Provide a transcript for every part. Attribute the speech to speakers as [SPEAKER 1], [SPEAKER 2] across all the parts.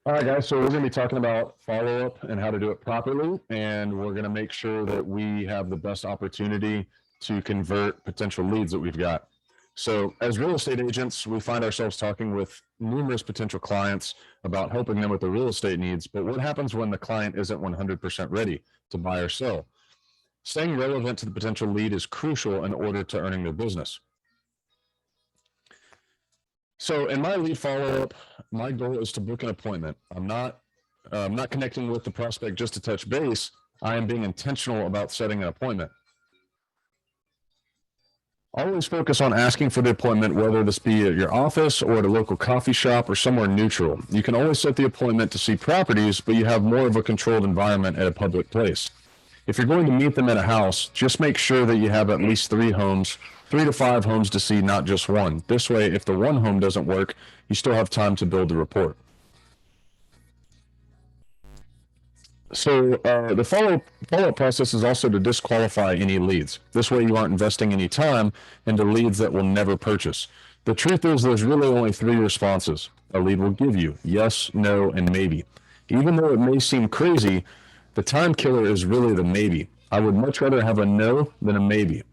[SPEAKER 1] All right, guys. So we're going to be talking about follow-up and how to do it properly. And we're going to make sure that we have the best opportunity to convert potential leads that we've got. So as real estate agents, we find ourselves talking with numerous potential clients about helping them with their real estate needs. But what happens when the client isn't 100% ready to buy or sell? Staying relevant to the potential lead is crucial in order to earning their business. So in my lead follow-up, my goal is to book an appointment. I'm not connecting with the prospect just to touch base. I am being intentional about setting an appointment. Always focus on asking for the appointment, whether this be at your office or at a local coffee shop or somewhere neutral. You can always set the appointment to see properties, but you have more of a controlled environment at a public place. If you're going to meet them at a house, just make sure that you have at least 3 to 5 homes to see, not just one. This way, if the one home doesn't work, you still have time to build the rapport. So the follow-up process is also to disqualify any leads. This way you aren't investing any time into leads that will never purchase. The truth is there's really only 3 responses a lead will give you: yes, no, and maybe. Even though it may seem crazy, the time killer is really the maybe. I would much rather have a no than a maybe.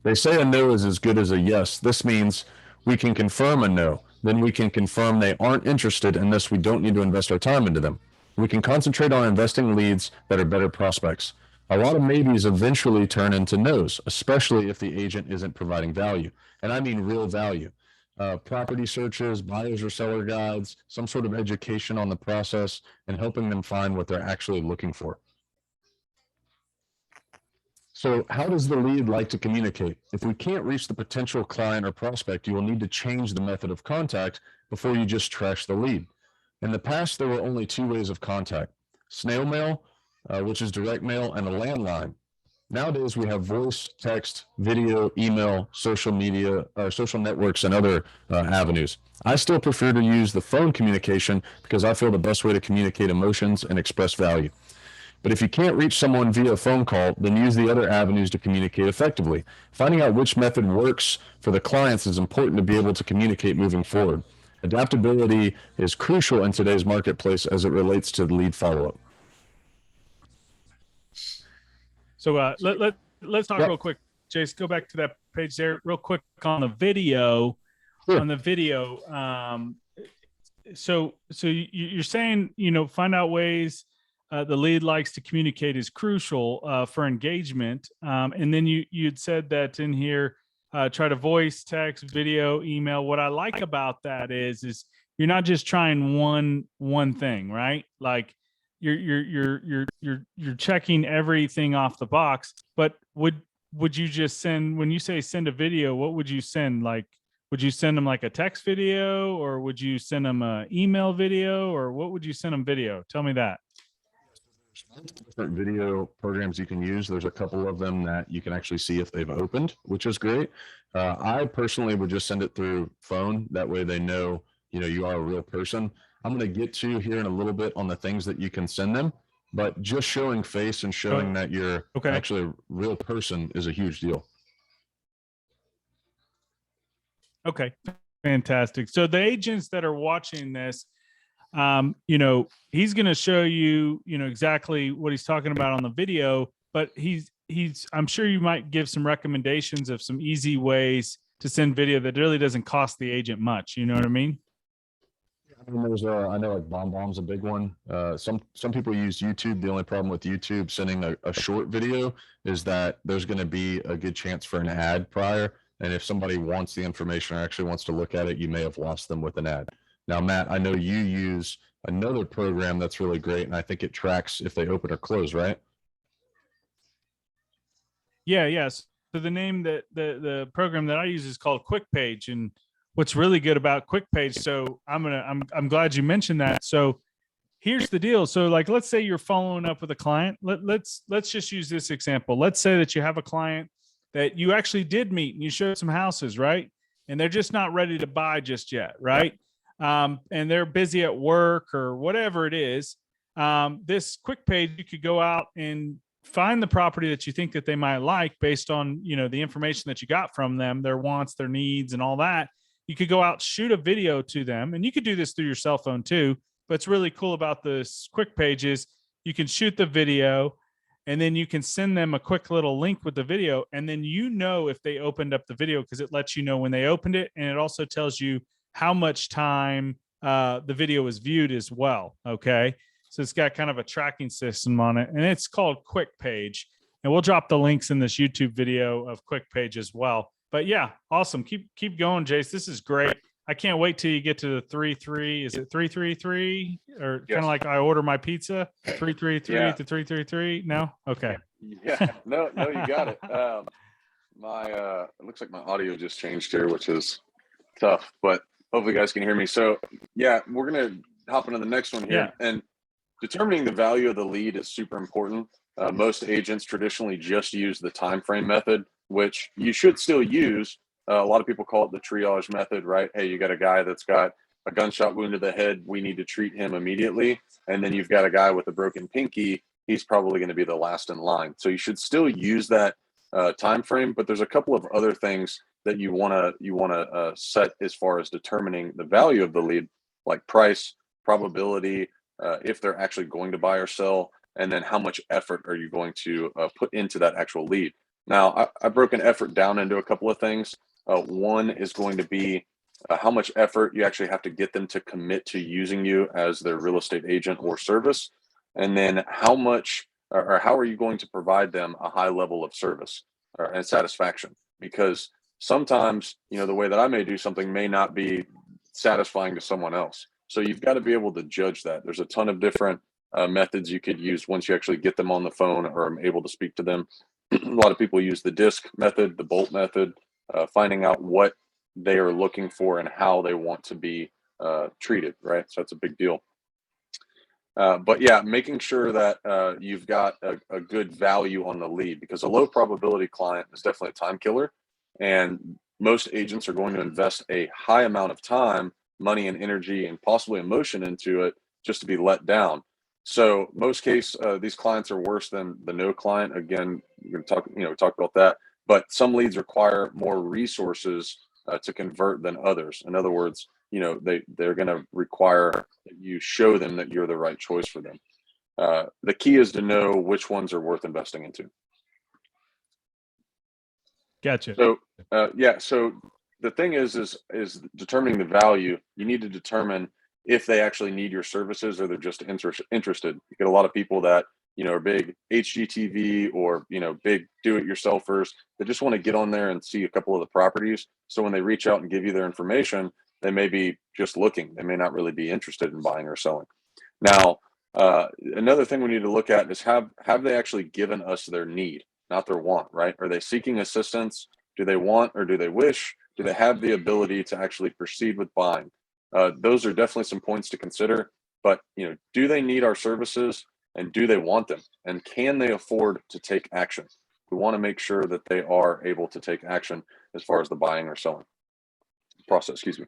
[SPEAKER 1] They say a no is as good as a yes. This means we can confirm a no. Then we can confirm they aren't interested, and thus we don't need to invest our time into them. We can concentrate on investing leads that are better prospects. A lot of maybes eventually turn into no's, especially if the agent isn't providing value. And I mean real value. Property searches, buyers or seller guides, some sort of education on the process, and helping them find what they're actually looking for. So how does the lead like to communicate? If we can't reach the potential client or prospect, you will need to change the method of contact before you just trash the lead. In the past, there were only 2 ways of contact: snail mail, which is direct mail, and a landline. Nowadays, we have voice, text, video, email, social media, social networks, and other avenues. I still prefer to use the phone communication because I feel the best way to communicate emotions and express value. But if you can't reach someone via phone call, then use the other avenues to communicate effectively. Finding out which method works for the clients is important to be able to communicate moving forward. Adaptability is crucial in today's marketplace as it relates to the lead follow-up.
[SPEAKER 2] So let's talk real quick. Jace, go back to that page there real quick on the video.
[SPEAKER 1] Sure.
[SPEAKER 2] On the video, so you're saying, find out ways the lead likes to communicate is crucial for engagement. And then you'd said that in here, try to voice, text, video, email. What I like about that is you're not just trying one thing, right? Like you're checking everything off the box. But would you just send, when you say send a video, what would you send? Like, would you send them like a text video, or would you send them an email video, or what would you send them video? Tell me that.
[SPEAKER 1] Different video programs you can use. There's a couple of them that you can actually see if they've opened, which is great. I personally would just send it through phone. That way they know, you are a real person. I'm going to get to here in a little bit on the things that you can send them, but just showing face and showing that you're actually a real person is a huge deal.
[SPEAKER 2] Okay, fantastic. So the agents that are watching this, he's going to show you, exactly what he's talking about on the video, but I'm sure you might give some recommendations of some easy ways to send video that really doesn't cost the agent much. You know what I mean?
[SPEAKER 1] I mean, I know like BombBomb's a big one. Some people use YouTube. The only problem with YouTube sending a short video is that there's going to be a good chance for an ad prior. And if somebody wants the information or actually wants to look at it, you may have lost them with an ad. Now, Matt, I know you use another program that's really great, and I think it tracks if they open or close, right?
[SPEAKER 2] Yeah, yes. So the name that the program that I use is called QuickPage, and what's really good about QuickPage. So I'm glad you mentioned that. So here's the deal. So like, let's say you're following up with a client. Let's just use this example. Let's say that you have a client that you actually did meet and you showed some houses, right? And they're just not ready to buy just yet, right? And they're busy at work or whatever it is. This QuickPage, you could go out and find the property that you think that they might like based on, the information that you got from them, their wants, their needs, and all that. You could go out, shoot a video to them, and you could do this through your cell phone too. what's really cool about this quick page is you can shoot the video and then you can send them a quick little link with the video. And then if they opened up the video because it lets you know when they opened it. And it also tells you how much time the video was viewed as well. Okay. So it's got kind of a tracking system on it, and it's called Quick Page. And we'll drop the links in this YouTube video of Quick Page as well. But yeah, awesome. Keep going, Jace. This is great. I can't wait till you get to the 3-3. Is it 3-3-3? Or kind of like I order my pizza? 3-3-3 to 3-3-3? No? Okay.
[SPEAKER 3] Yeah. No, you got it. It looks like my audio just changed here, which is tough, but hopefully you guys can hear me. So yeah, we're gonna hop into the next one here.
[SPEAKER 2] Yeah.
[SPEAKER 3] And determining the value of the lead is super important. Most agents traditionally just use the time frame method, which you should still use. A lot of people call it the triage method, right? Hey, you got a guy that's got a gunshot wound to the head. We need to treat him immediately. And then you've got a guy with a broken pinky. He's probably going to be the last in line. So you should still use that time frame, but there's a couple of other things that you want to set as far as determining the value of the lead, like price, probability, if they're actually going to buy or sell, and then how much effort are you going to put into that actual lead. Now, I've broken effort down into a couple of things. One is going to be how much effort you actually have to get them to commit to using you as their real estate agent or service. And then how much or how are you going to provide them a high level of service and satisfaction? Because sometimes, the way that I may do something may not be satisfying to someone else. So you've got to be able to judge that. There's a ton of different methods you could use once you actually get them on the phone or am able to speak to them. A lot of people use the disc method, the bolt method, finding out what they are looking for and how they want to be treated, right? So that's a big deal. But yeah, making sure that you've got a good value on the lead, because a low probability client is definitely a time killer. And most agents are going to invest a high amount of time, money, and energy, and possibly emotion into it just to be let down. So most case, these clients are worse than the no client. Again, we're going to talk about that. But some leads require more resources to convert than others. In other words, they're going to require that you show them that you're the right choice for them. The key is to know which ones are worth investing into.
[SPEAKER 2] Gotcha.
[SPEAKER 3] So so the thing is determining the value. You need to determine if they actually need your services or they're just interested. You get a lot of people that are big HGTV or big do-it-yourselfers. They just want to get on there and see a couple of the properties. So when they reach out and give you their information, they may be just looking. They may not really be interested in buying or selling. Now, another thing we need to look at is have they actually given us their need, not their want, right? Are they seeking assistance? Do they want or do they wish? Do they have the ability to actually proceed with buying? Those are definitely some points to consider. But do they need our services, and do they want them, and can they afford to take action? We want to make sure that they are able to take action as far as the buying or selling process. Excuse me.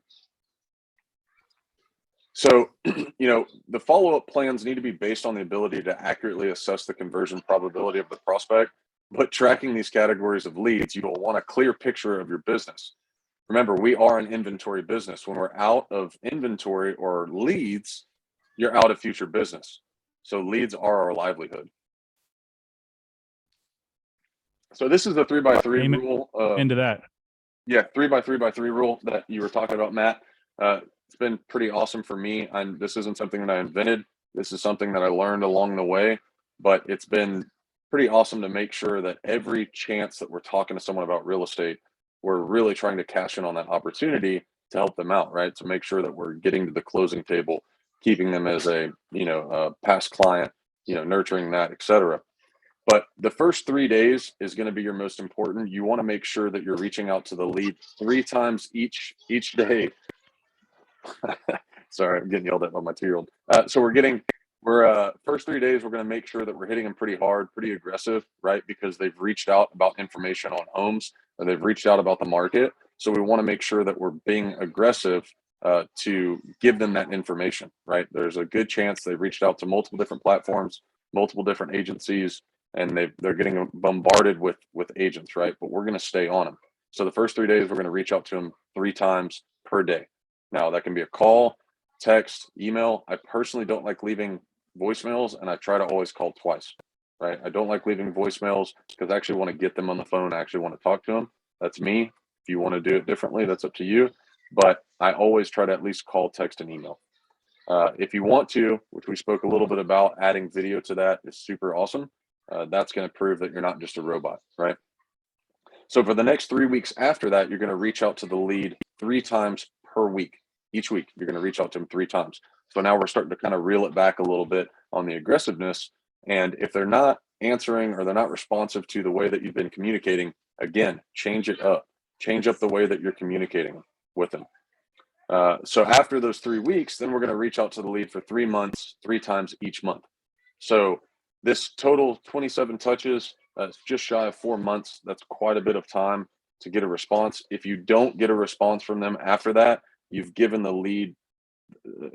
[SPEAKER 3] So, the follow-up plans need to be based on the ability to accurately assess the conversion probability of the prospect. But tracking these categories of leads, you will want a clear picture of your business. Remember, we are an inventory business. When we're out of inventory or leads, you're out of future business. So leads are our livelihood. So this is the 3x3
[SPEAKER 2] Amen.
[SPEAKER 3] rule.
[SPEAKER 2] Into that.
[SPEAKER 3] Yeah, 3x3x3 rule that you were talking about, Matt. It's been pretty awesome for me. This isn't something that I invented. This is something that I learned along the way, but it's been pretty awesome to make sure that every chance that we're talking to someone about real estate, we're really trying to cash in on that opportunity to help them out, right? To make sure that we're getting to the closing table, keeping them as a past client, nurturing that, etc. But the first 3 days is going to be your most important. You want to make sure that you're reaching out to the lead 3 times each day. Sorry, I'm getting yelled at by my 2-year-old. So first 3 days, we're going to make sure that we're hitting them pretty hard, pretty aggressive, right? Because they've reached out about information on homes, or they've reached out about the market. So we want to make sure that we're being aggressive to give them that information, right? There's a good chance they've reached out to multiple different platforms, multiple different agencies, and they're getting bombarded with agents, right? But we're going to stay on them. So the first 3 days, we're going to reach out to them 3 times per day. Now that can be a call, text, email. I personally don't like leaving voicemails, and I try to always call twice, right? I don't like leaving voicemails because I actually want to get them on the phone. I actually want to talk to them. That's me. If you want to do it differently, that's up to you. But I always try to at least call, text, and email. If you want to, which we spoke a little bit about, adding video to that is super awesome. That's going to prove that you're not just a robot, right? So for the next 3 weeks after that, you're going to reach out to the lead 3 times per week. Each week, you're going to reach out to them 3 times. So now we're starting to kind of reel it back a little bit on the aggressiveness. And if they're not answering or they're not responsive to the way that you've been communicating, again, change it up. Change up the way that you're communicating with them. So after those 3 weeks, then we're going to reach out to the lead for 3 months, 3 times each month. So this total 27 touches, just shy of 4 months. That's quite a bit of time to get a response. If you don't get a response from them after that, you've given the lead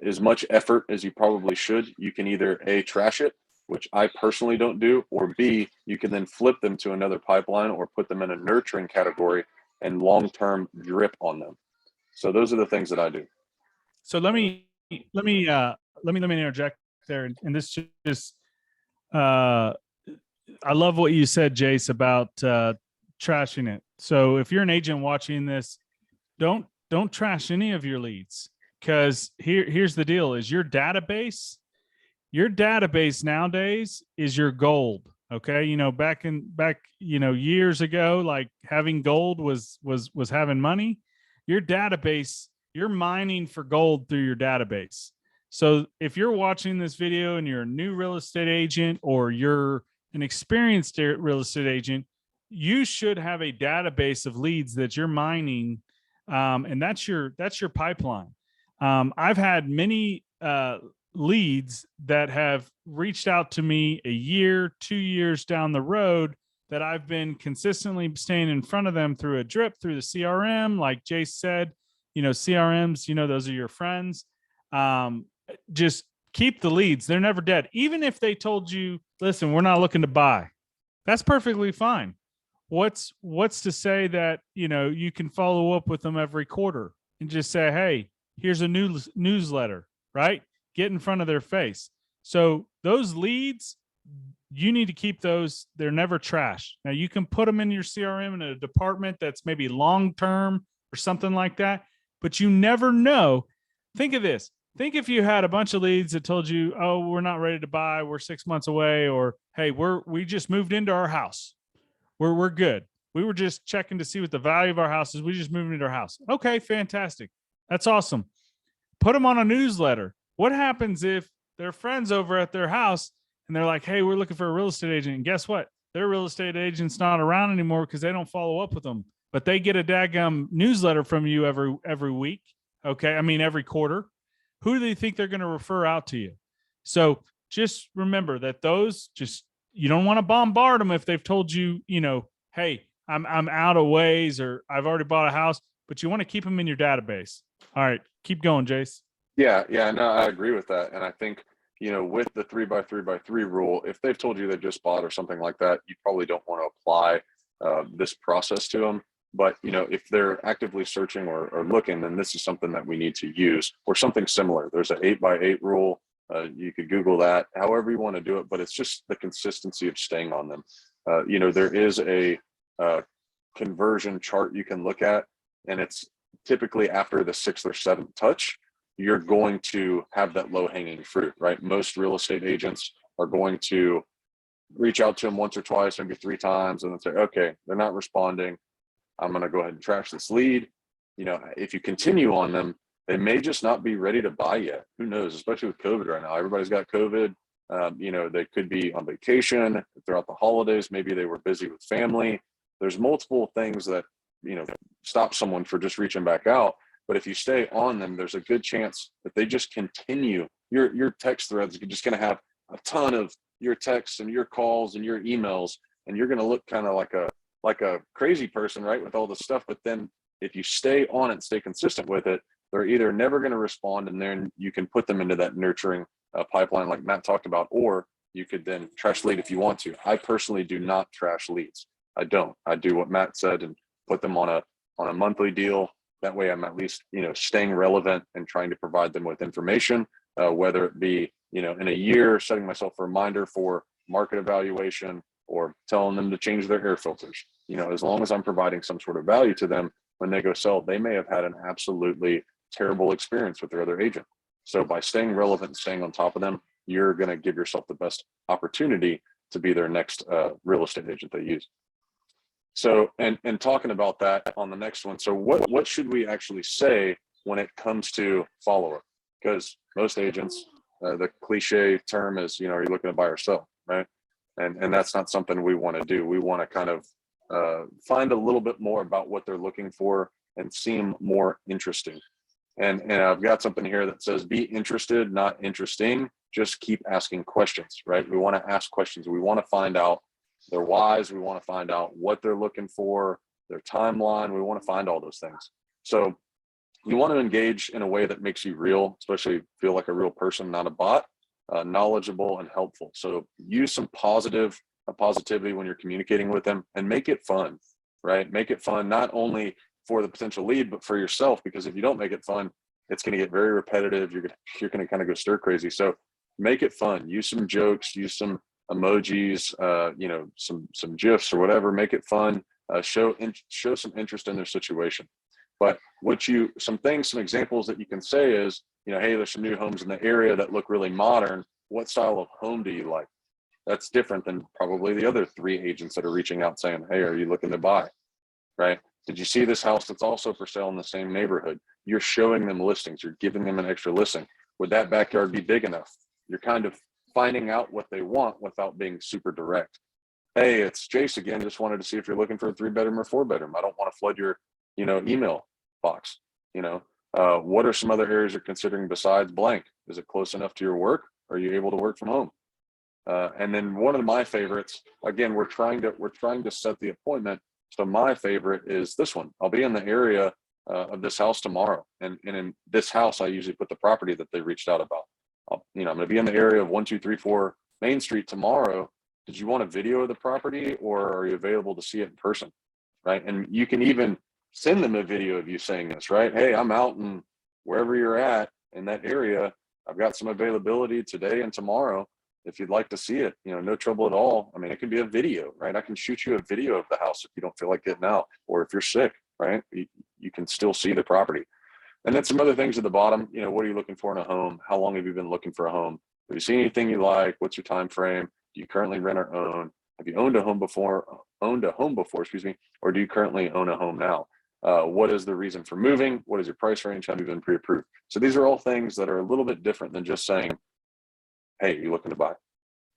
[SPEAKER 3] as much effort as you probably should. You can either A, trash it, which I personally don't do, or B, you can then flip them to another pipeline or put them in a nurturing category and long-term drip on them. So those are the things that I do.
[SPEAKER 2] So let me interject there, and this just I love what you said, Jace, about trashing it. So if you're an agent watching this, don't trash any of your leads, because here's the deal: is your database nowadays is your gold. Okay, back years ago, like having gold was having money. Your database, you're mining for gold through your database. So if you're watching this video and you're a new real estate agent or you're an experienced real estate agent, you should have a database of leads that you're mining, and that's your pipeline. I've had many leads that have reached out to me a year, 2 years down the road that I've been consistently staying in front of them through a drip, through the CRM, like Jace said, CRMs, those are your friends. Just keep the leads. They're never dead. Even if they told you, listen, we're not looking to buy, that's perfectly fine. What's to say that, you can follow up with them every quarter and just say, hey, here's a new newsletter, right? Get in front of their face. So those leads, you need to keep those. They're never trash. Now you can put them in your CRM in a department that's maybe long-term or something like that, but you never know. Think of this. Think if you had a bunch of leads that told you, oh, we're not ready to buy, we're 6 months away, or hey, we just moved into our house. We're good. We were just checking to see what the value of our house is. We just moved into our house. Okay, fantastic. That's awesome. Put them on a newsletter. What happens if their friends over at their house and they're like, hey, we're looking for a real estate agent. And guess what? Their real estate agent's not around anymore because they don't follow up with them. But they get a daggum newsletter from you every week. Okay. I mean, every quarter. Who do they think they're going to refer out to you? So just remember that you don't want to bombard them if they've told you, hey, I'm out of ways or I've already bought a house, but you want to keep them in your database. All right. Keep going, Jace.
[SPEAKER 3] Yeah, no, I agree with that. And I think, with the 3x3x3 rule, if they've told you they just bought or something like that, you probably don't want to apply this process to them. But, if they're actively searching or looking, then this is something that we need to use, or something similar. There's an 8x8 rule. You could Google that, however you want to do it, but it's just the consistency of staying on them. There is a conversion chart you can look at, and it's typically after the 6th or 7th touch, you're going to have that low hanging fruit, right? Most real estate agents are going to reach out to them once or twice, maybe 3 times, and then say, okay, they're not responding. I'm going to go ahead and trash this lead. If you continue on them, they may just not be ready to buy yet. Who knows, especially with COVID right now. Everybody's got COVID. They could be on vacation throughout the holidays. Maybe they were busy with family. There's multiple things that, stop someone for just reaching back out. But if you stay on them, there's a good chance that they just continue. Your text threads are just going to have a ton of your texts and your calls and your emails, and you're going to look kind of like a crazy person, right, with all this stuff. But then if you stay on it, stay consistent with it, they're either never going to respond, and then you can put them into that nurturing pipeline like Matt talked about, or you could then trash lead if you want to. I personally do not trash leads. I don't. I do what Matt said and put them on a monthly deal, That way I'm at least, staying relevant and trying to provide them with information, whether it be, in a year, setting myself a reminder for market evaluation or telling them to change their air filters. As long as I'm providing some sort of value to them when they go sell, they may have had an absolutely terrible experience with their other agent. So by staying relevant and staying on top of them, you're going to give yourself the best opportunity to be their next real estate agent they use. So, and talking about that on the next one. So what should we actually say when it comes to follow-up? Because most agents, the cliche term is, are you looking to buy or sell, right? And that's not something we want to do. We want to kind of find a little bit more about what they're looking for and seem more interesting. And I've got something here that says, be interested, not interesting. Just keep asking questions, right? We want to ask questions. We want to find out their whys. We want to find out what they're looking for, their timeline. We want to find all those things. So you want to engage in a way that makes you real, especially feel like a real person, not a bot, knowledgeable and helpful. So use some positivity when you're communicating with them, and make it fun, right? Make it fun, not only for the potential lead, but for yourself, because if you don't make it fun, it's going to get very repetitive. You're going to kind of go stir crazy. So make it fun. Use some jokes, use some emojis, some GIFs or whatever. Make it fun. Show some interest in their situation. But some examples that you can say is, hey, there's some new homes in the area that look really modern. What style of home do you like? That's different than probably the other 3 agents that are reaching out saying, hey, are you looking to buy? Right? Did you see this house that's also for sale in the same neighborhood? You're showing them listings. You're giving them an extra listing. Would that backyard be big enough? You're kind of finding out what they want without being super direct. Hey, it's Jace again. Just wanted to see if you're looking for a 3-bedroom or 4-bedroom. I don't want to flood your, email box. What are some other areas you're considering besides blank? Is it close enough to your work? Are you able to work from home? And then one of my favorites, again, we're trying to set the appointment. So my favorite is this one. I'll be in the area of this house tomorrow. And in this house, I usually put the property that they reached out about. I'm going to be in the area of 1234 Main Street tomorrow. Did you want a video of the property, or are you available to see it in person? Right. And you can even send them a video of you saying this, right? Hey, I'm out in wherever you're at in that area. I've got some availability today and tomorrow. If you'd like to see it, no trouble at all. I mean, it can be a video, right? I can shoot you a video of the house if you don't feel like getting out, or if you're sick, right? You can still see the property. And then some other things at the bottom, what are you looking for in a home? How long have you been looking for a home? Have you seen anything you like? What's your time frame? Do you currently rent or own? Have you owned a home before, or do you currently own a home now? What is the reason for moving? What is your price range? Have you been pre-approved? So these are all things that are a little bit different than just saying, hey, you looking to buy?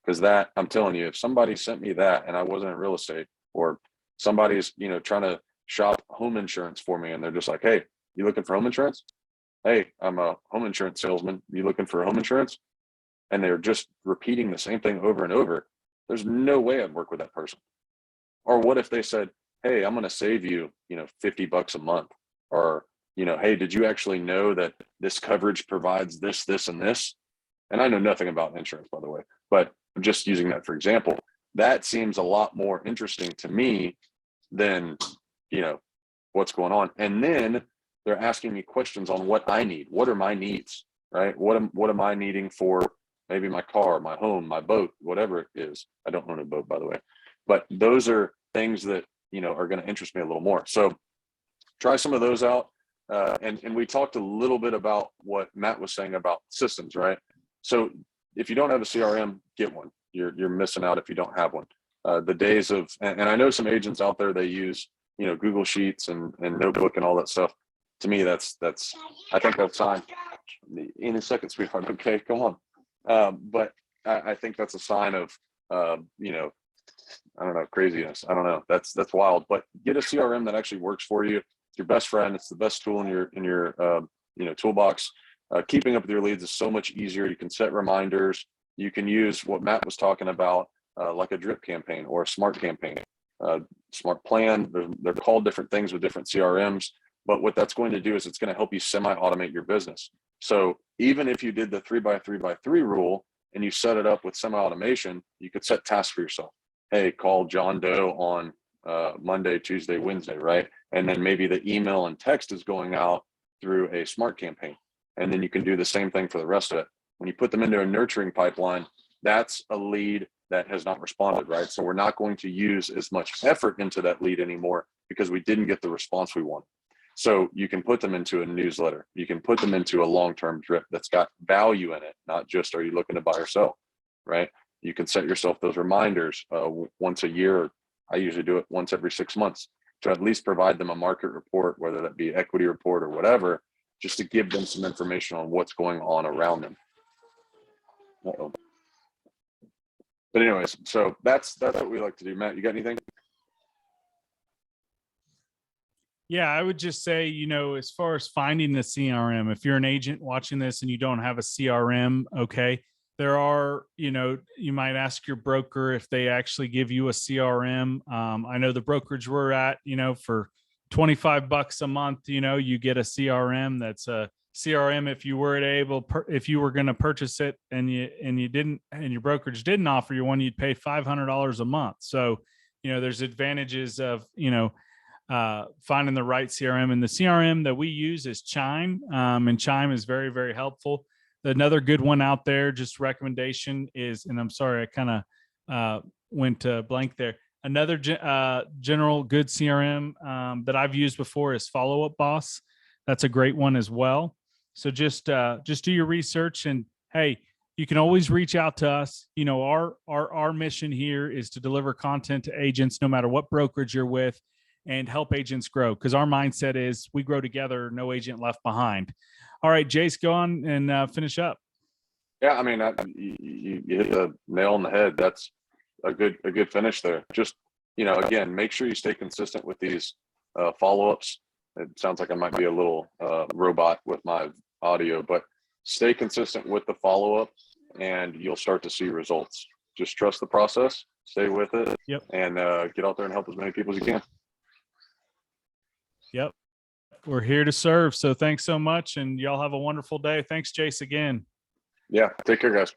[SPEAKER 3] Because that, I'm telling you, if somebody sent me that and I wasn't in real estate, or somebody's, trying to shop home insurance for me and they're just like, hey, you looking for home insurance? Hey, I'm a home insurance salesman. You looking for home insurance? And they're just repeating the same thing over and over. There's no way I'd work with that person. Or what if they said, hey, I'm going to save you, $50 a month, or, hey, did you actually know that this coverage provides this, this, and this? And I know nothing about insurance, by the way, but I'm just using that for example. That seems a lot more interesting to me than, what's going on. And then they're asking me questions on what I need. What are my needs, right? What am I needing for maybe my car, my home, my boat, whatever it is. I don't own a boat, by the way, but those are things that, are going to interest me a little more. So try some of those out. And we talked a little bit about what Matt was saying about systems, right? So if you don't have a CRM, get one. You're missing out if you don't have one. The days of, and I know some agents out there, they use, Google Sheets and Notebook and all that stuff. To me, that's, I think that's sign in a second, sweetheart. Okay, come on. But I think that's a sign of, I don't know, craziness. I don't know. That's wild. But get a CRM that actually works for you. It's your best friend. It's the best tool in your toolbox. Keeping up with your leads is so much easier. You can set reminders. You can use what Matt was talking about, like a drip campaign or a smart campaign, smart plan. They're called different things with different CRMs. But what that's going to do is it's going to help you semi-automate your business. So even if you did the 3x3x3 rule and you set it up with semi-automation, you could set tasks for yourself. Hey, call John Doe on Monday, Tuesday, Wednesday, right? And then maybe the email and text is going out through a smart campaign. And then you can do the same thing for the rest of it. When you put them into a nurturing pipeline, that's a lead that has not responded, right? So we're not going to use as much effort into that lead anymore because we didn't get the response we want. So you can put them into a newsletter. You can put them into a long-term drip that's got value in it, not just, are you looking to buy or sell, right? You can set yourself those reminders once a year. I usually do it once every 6 months to at least provide them a market report, whether that be equity report or whatever, just to give them some information on what's going on around them. Uh-oh. But anyways, so that's what we like to do. Matt, you got anything?
[SPEAKER 2] Yeah, I would just say, as far as finding the CRM, if you're an agent watching this and you don't have a CRM, okay, there are, you might ask your broker if they actually give you a CRM. I know the brokerage we're at, for $25 a month, you get a CRM. That's a CRM. If you were if you were going to purchase it and you didn't, and your brokerage didn't offer you one, you'd pay $500 a month. So, there's advantages of, finding the right CRM, and the CRM that we use is Chime, and Chime is very, very helpful. Another good one out there, just recommendation is, and I'm sorry, I kind of went blank there. Another general good CRM that I've used before is Follow Up Boss. That's a great one as well. So just do your research, and hey, you can always reach out to us. Our mission here is to deliver content to agents, no matter what brokerage you're with, and help agents grow, because our mindset is we grow together, no agent left behind. All right, Jace, go on and finish up.
[SPEAKER 3] Yeah, I mean, you hit the nail on the head. That's a good finish there. Just, again, make sure you stay consistent with these follow-ups. It sounds like I might be a little robot with my audio, but stay consistent with the follow-up and you'll start to see results. Just trust the process, stay with it,
[SPEAKER 2] Yep.
[SPEAKER 3] And get out there and help as many people as you can.
[SPEAKER 2] Yep. We're here to serve. So thanks so much. And y'all have a wonderful day. Thanks, Jace, again.
[SPEAKER 3] Yeah. Take care, guys.